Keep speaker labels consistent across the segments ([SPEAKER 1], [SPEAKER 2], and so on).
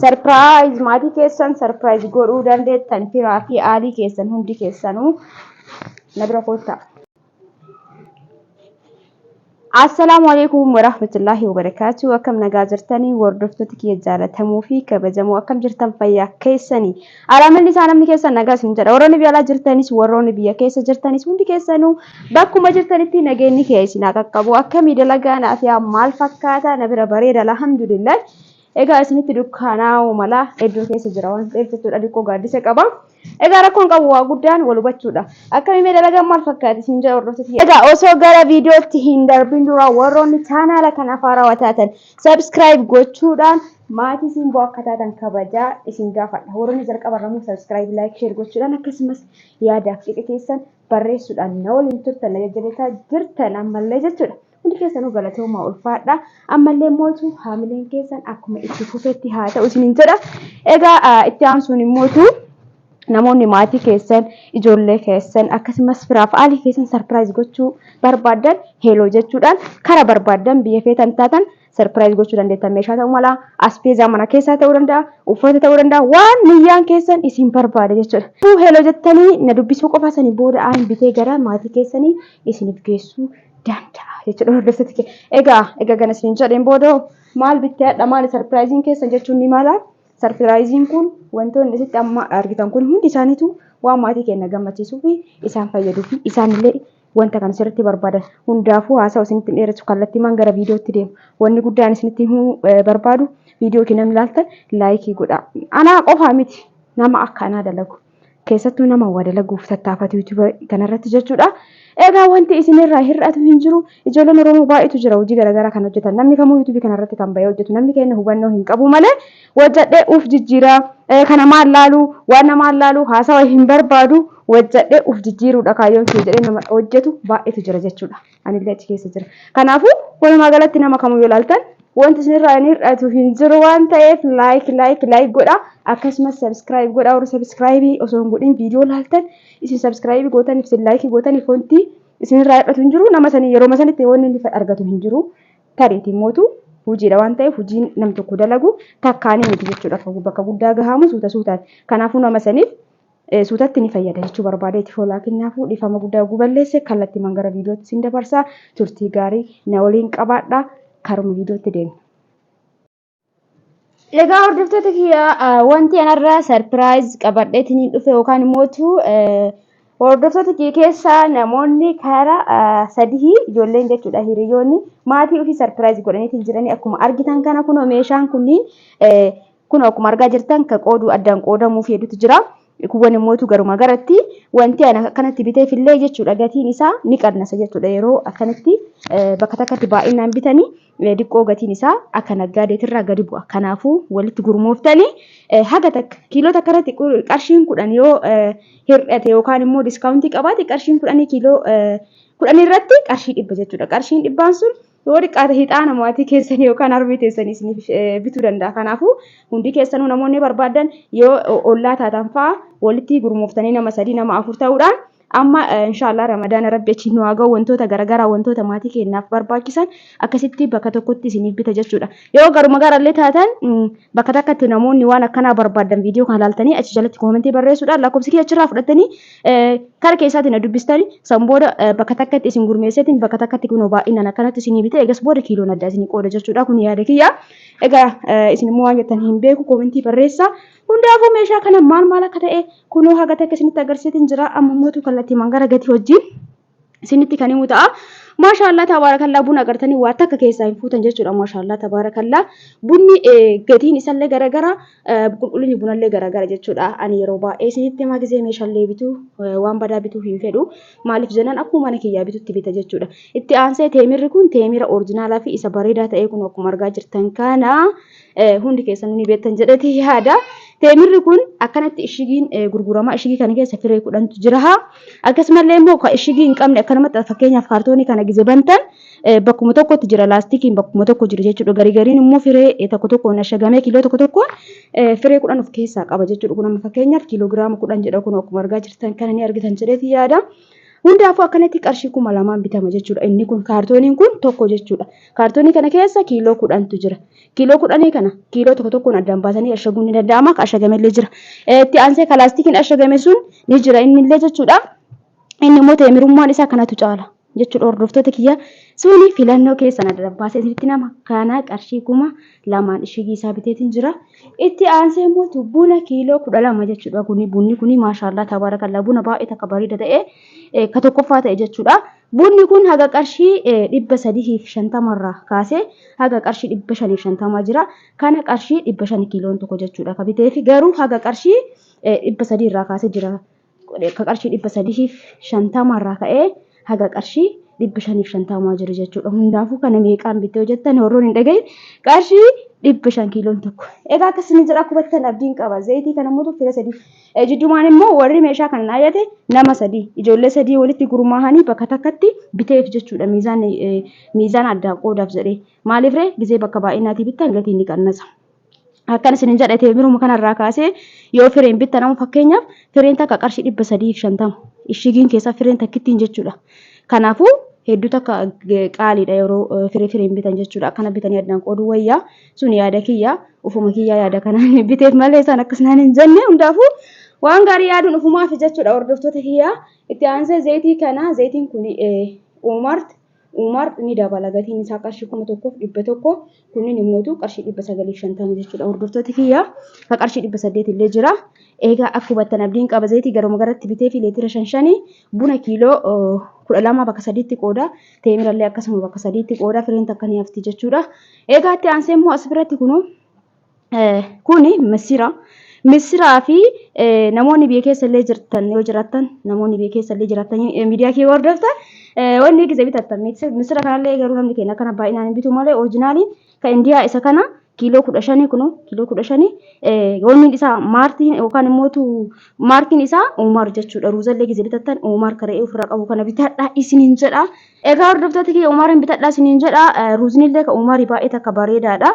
[SPEAKER 1] Surprise maatii keessan surprise godhuu dandeettan firaa fi aalii keessan hundi keessanuu na bira koottaa. Assalamualaikum warahmatullahi wabarakatuh. Akkam nagaa jirtanii hordoftoota kiyya jaalatamuu fi kabajamoo akkam jirtan fayyaa keessanii. Alaamanni isaa namni keessan nagaa isin jedha. Warroonni biyya alaa jirtanis warroonni biyya keessa jirtanis hundi keessanuu bakkuma jirtanitti nageenyi kee isin qaqqabu. Akkamii dalagaan afiyaa maal fakkaata na bira bareeda alhamdulillah. Egaa isinitti dukkaanaa'u mala iddoo keessa jira waan ta'eef jechuudha dhiqoo gaaddisa qaba. Egaa rakkoon qabu waa guddaan wal hubachuudha. Akkamii dalagaan maal fakkaata isin jedha hordoftoota. Egaa osoo gara viidiyootti hin darbin dura warroonni chaanaala kana faarawaa taatan subscribe gochuudhaan maatii isin boo akka taatan kabajaa isin gaafadha. Warroonni jalqabarramu subscribe like share gochuudhaan akkasumas yaadaaf dhiqa keessan barreessuudhaan na waliin turtan jajjabeessaa jirtan ammallee jechuudha. Hundi keessanuu galatoomaa ulfaadha. Ammallee mootu haamileen keessan akkuma itti fufetti haa ta'u isiniin jedha. Egaa itti aansuun mootu namoonni maatii keessan ijoollee keessan akkasumas firaaf aalii keessan surprise gochuu barbaadan heloo jechuudhaan kara barbaadan biyya feetan taatan surprise gochuu dandeettan. Meeshaa ta'uu mala aspeezaa mana keessaa ta'uu danda'a, uffata ta'uu danda'a, waan niyyaan keessan isin barbaade jechuudha. Heloo jettanii na dubbisuu qofa sanii booda aan bitee gara maatii keessanii isiniif geessuu danda'a jechuudha hordoftoota kee. Egaa gana isin jedheen booda maal bitteedha maal surprising keessan jechuun ni mala. Surprising kun wantoonni isitti amma argitan kun hundi isaaniitu waan maatii keenya gammachiisuu fi isaan fayyaduu fi isaanillee wanta kan sirriitti barbaadan hundaafuu haasawa isinitti dheeressu kallattiimaan gara viidiyootti deemu. Wanni guddaan isinitti himuu barbaadu viidiyoo kee namni ilaaltan laayikii godha. Anaa qofaa miti nama akka anaa dalagu keessattuu nama waa dalaguuf tattaafatu yuutuubar kanarratti jechuudha. Egaa wanti isinirraa hir'atu hin jiru. Ijoolleen Oromoo baay'eetu jira hojii garaagaraa kan hojjetan. Namni kamuu yuutuubii kanarratti kan bahee hojjetu. Namni keenya hubannoo hin qabu malee hojjedhee uf jijjiiraa kana maal laalu waan namaan laalu haasawa hin barbaadu hojjedhee uf jijjiiruudha kaayyoon kee jedhee nama hojjetu baay'eetu jira jechuudha. Anillee achi keessa jira. Kanaafuu walumaa galatti nama kamuu yoo ilaaltan wanti isinirraa hir'atu hin jiru waan ta'eef like godha. Akkasumas subscribe godha. Warra subscribe osoo hin godhin viidiyoo ilaaltan isin subscribe gootaniif isin like gootaniif wanti isinirraa hir'atu hin jiru. Nama sanii yeroo masanitti wanni inni argatu hin jiru. Tareetiin mootu hojiidha waan ta'eef hojiin nam tokko dalagu takkaanii miti jechuudha. Bakka guddaa gahamu suutaan. Kanaafuu nama saniif suutatti ni fayyada jechuu barbaadeeti. Foolaa keenyaafuu dhiifama guddaa guballeesse kallattiimaan gara viidiyootti isin dabarsaa. Turtii gaarii na waliin qabaadha. Karuma viidiyootti deemu. Egaa hordoftoota kiyya wanti anarraa surprise qabadheetiin dhufe yookaan immoo hordoftoota kiyya keessaa namoonni karaa sadii ijoolleen jechuudha hiriyoonni maatii ofii surprise godhaniitiin jiranii akkuma argitan kana kunoo meeshaan kunniin kun akkuma argaa jirtan kan qooduu addaan qoodamuuf hedduutu jira. Kuwwan immoo garuma garatti wanti ana akkanatti biteef illee jechuudha gatiin isaa ni qannasa jechuudha yeroo akkanatti bakka takkatti baay'inaan bitanii diqqoo gatiin isaa akka naggaadeetirraa gadi bu'a. Kanaafuu walitti gurmooftanii haga takka kiiloo takka irratti qarshiin 10 yoo hir'ate yookaan immoo diskaawuntii qabaate qarshiin 10 kiiloo 10 irratti qarshii 100 jechuudha. Qarshiin 100 sun yoo dhiqaate hixaana maatii keessanii yookaan harmee keessanii isiniif bituu danda'a. Kanaafuu hundi keessanuu namoonni barbaadan yoo ollaa taatan fa'aa walitti gurmooftanii nama 3 nama 4 ta'uudhaan amma inshallah Ramadaan rabbi achi nu haa ga'u wantoota garaagaraa wantoota maatii keenyaaf barbaachisan akkasitti bakka tokkotti isiniif bita jechuudha. Yoo garuma garallee taatan bakka takkatti namoonni waan akkanaa barbaadan viidiyoo kana ilaaltanii achi jalatti koomentii barreessuudhaan lakkoofsi kee achirraa fudhattanii kara keessaatiin dubbistanii san booda bakka takkatti isin gurmeesseetiin bakka takkatti kunoo baay'inaan akkanatti isinii bite egas booda kiiloon addaa isinii qooda jechuudha. Kun yaada kiyya. Egaa isin immoo waan jettan hin beeku koomentii barreessaa. Hundaafuu meeshaa kana maal akka ta'e kunoo haga takka isinitti agarsiisin jira. Amma mootu kallattiimaan gara gatii wajjin isinitti kan himu ta'a. Maashaallah tabaarakallaa buna agartanii waa takka keessaa hin fuutan jechuudha. Maashaallah tabaarakallaa bunni gatiin isallee garagara qulqullinni bunallee garagara jechuudha. Ani yeroo baay'ee isinitti himaa gisee meeshaalee bituu waan badaa bituu hin fedhu. Maaliif jennaan akkuma mana kiyyaa bitutti bita jechuudha. Itti aansee teemirri kun teemira orijinaalaa fi isa bareedaa ta'e kun akkuma argaa jirtan kana hundi keessan ni beektan jedhee yaada. Teemirri kun akkanatti ishigiin gurgurama. Ishigii kana keessa firee 10tu jira. Akkasumallee immoo ishigii hin qabne akkanumatti fakkeenyaaf kaartoonii kana gizee bantan bakkuma tokkotti jira laastikiin bakkuma tokko jira jechuudha. Gariin immoo firee tokko ashagamee kiiloo tokko firee 10 of keessaa qaba jechuudha. Kun amma fakkeenyaaf kiiloogiraama 10 jedha kun akkuma argaa jirtan kana ni argitan jedheeti yaada. Hundaafuu akkanatti qarshii 2000 bitama jechuudha. Inni kun kaartooniin kun tokko jechuudha. Kaartoonii kana keessa kiiloo 10tu jira. Kiiloo 10 kana kiiloo tokko tokkoon addaan baasanii ashaguun ni danda'ama. Ashagamellee jira. Itti aansee laastikiin ashagame sun ni jira innillee jechuudha. Inni immoo teemirummaan isaa kanatu caala jechuudha. Hordoftoota kiyya suni filannoo keessan adda baasee isinitti nama kana qarshii 2000 ishigii isaa biteetiin jira. Itti aansee immoo buna kiiloo 12 jechuudha. Bunni kuni maashaallah tabarakallah buna baay'ee takka bareeda ta'e ka tokkoffaa ta'e jechuudha. Bunni kun haga qarshii 350 irraa kaasee haga qarshii 550 jira. Kana qarshii 500 kiiloon tokko jechuudha. Ka biteefi garuu haga qarshii 300 irraa kaasee jira. Ka qarshii 350 irraa ka'ee haga qarshii 550 jiru jechuudha. Hundaafuu kana meeqaan bitee hojjettan warroon hin dhagahin qarshii 500 kiiloon tokko. Egaa akkasii jira kubattan abdiin qaba. Zayitii kana immoo fira sadii. Jiddumaan immoo warri meeshaa kana naayyate nama sadii. Ijoollee sadii walitti gurmaahanii bakka takkatti biteef jechuudha. Miizaan addaa qoodaaf jedhee. Maaliif ree gizee bakka baay'inaatii bittan gatiin ni qannasa. Akkan isin jedhate biruma kanarraa kaasee yoo fireen bittan amma fakkeenyaaf fireen takka qarshii 350 ishigiin keessa fireen takkittiin jechuudha. Kanaafuu hedduu takka qaaliidha yeroo fireen bitan jechuudha. Akkana bitanii addaan qooduu wayyaa sun yaada kiyya ufuma kiyya yaada kanaan biteef malee isaan akkasnaan hin jenne hundaafuu waan gaarii yaaduun ufumaaf jechuudha. Hordoftoota kiyya itti aansee zayitii kana zayitiin kun Umar ni dabala gatiin isaa qarshii 1100 kunniin immoo qarshii 950 jechuudha. Hordoftoota kiyya ka qarshii 800 illee jira. Egaa akkuma tan abdiin qaba zayitii garuma garatti bitee fi leetira 5 buna kiiloo 12 bakka 3tti qooda teemirallee akkasuma bakka 3tti qooda fireen takka ni hafti jechuudha. Egaa itti aansee immoo as biratti kuni Misiraa fi namoonni biyya keessa illee jirtan yoo jiraattan namoonni biyya keessa illee jiraattan miidiyaa kee hordoftan wanni gizee bitattan misira kanallee garuu namni keenya kana baay'inaan hin bitu malee orijinaaliin kan indiyaa isa kana kiiloo 15 kiiloo 15 wanni isaa maartiin yookaan immoo maarkiin isaa Umar jechuudha. Ruuzallee gizee bitattan Umar karee ofirraa qabu kana bitadhaa isiniin jedha. Egaa hordoftoota kee Umariin bitadhaa isiniin jedha. Ruuznillee ka Umarii baay'ee takka bareedaadha.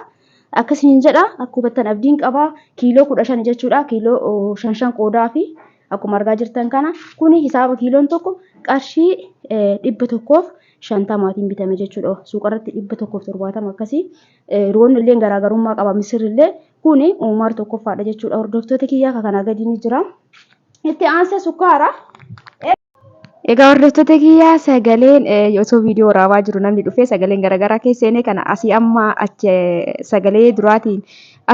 [SPEAKER 1] Akkasiin jedha akkuma tan abdiin qaba kiiloo 15 jechuudha. Kiiloo 5 qoodaa fi akkuma argaa jirtan kana kuni hisaaba kiiloon tokko qarshii 150 bitame jechuudha. Suuqarratti 170 akkasii roon illee garaagarummaa qaba. Misirillee kuni Umar tokkoffaadha jechuudha. Hordoftoota kiyyaa kana gadi ni jira. Itti aansee sukkaara. Egaa hordoftoota kiyyaa sagaleen osoo viidiyoo waraabaa jiru namni dhufee sagaleen garaagaraa keessanii kana asii amma achi sagalee duraatiin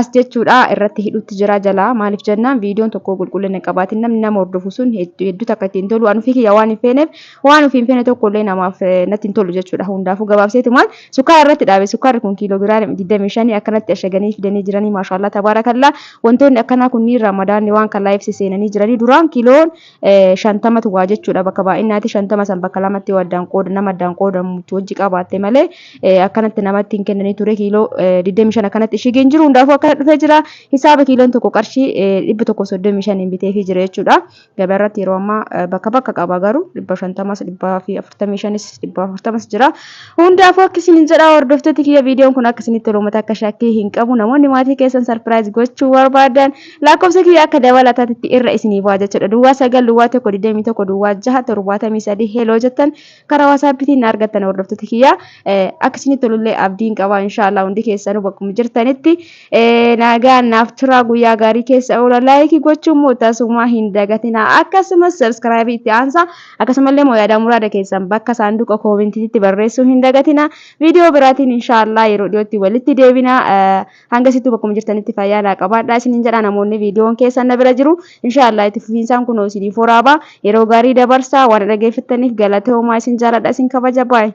[SPEAKER 1] as jechuudha irratti hidhutti jira jala maaliif jennaan viidiyoon tokko qulqullina qabaatiin namni nama hordofu sun hedduu takka ittiin tolu waan ofii kiyya waan hin feeneef waan ofii hin feene tokko illee namaaf natti hin tolu jechuudha. Hundaafuu gabaabseetumaan sukkaara irratti dhaabe sukkaarri kun kiiloogiraama 25 akkanatti ashaganii fidanii jiranii maashaallah tabaarakallaa wantoonni akkanaa kunniin ramadaanni waan kan laayifsi seenanii jiranii duraan kiiloon 50 waa jechuudha bakka baay'inaatti 50 san bakka lamatti waddaan qooda nama addaan qoodamutti wajji qabaatte malee akkanatti namatti hin kennanii ture kiiloo 25 akkanatti ishigeen jiru hundaafuu akkana dhufee jira hisaaba kiiloon tokko qarshii 135 bitee fi jira jechuudha. Gabaa irratti yeroo ammaa bakka bakka qaba garuu 150 145 140 jira. Hundaafuu akkasiin jedha hordoftoota kiyya viidiyoon kun akkasinitti tolumata akka shakkii hin qabu namoonni maatii keessan sarpiraayiz gochuu barbaadan lakkoofsa kiyya akka dabalataatti irra isinii bu'aa jechuudha. Duwwaa 9 duwwaa 1 21 duwwaa 6 73 heloo jettan karaa waasaapitiin argattan hordoftoota kiyya akkasinitti tolullee abdiin qaba inshallah hundi keessanuu bakkuma jirtanitti nagaan naaf tura guyyaa gaarii keessa oola laayikii gochuun mootummaa hin dagatina akkasumas subscribe itti aansa akkasumallee mooyaada muraada keessan bakka saanduqa koomentiitti barreessuu hin dagatina viidiyoo biraatiin inshallah yeroo dhiyootti walitti deebina hanga situ bakkuma jirtanitti fayyaa qabaadhaa isiniin jedha namoonni viidiyoon keessan na bira jiru inshallah itti fufiinsaan kun isinii foraaba yeroo gaarii dabarsa waan dhageeffattaniif galatoomaa isin jaaladha isin kabaja baay'ee.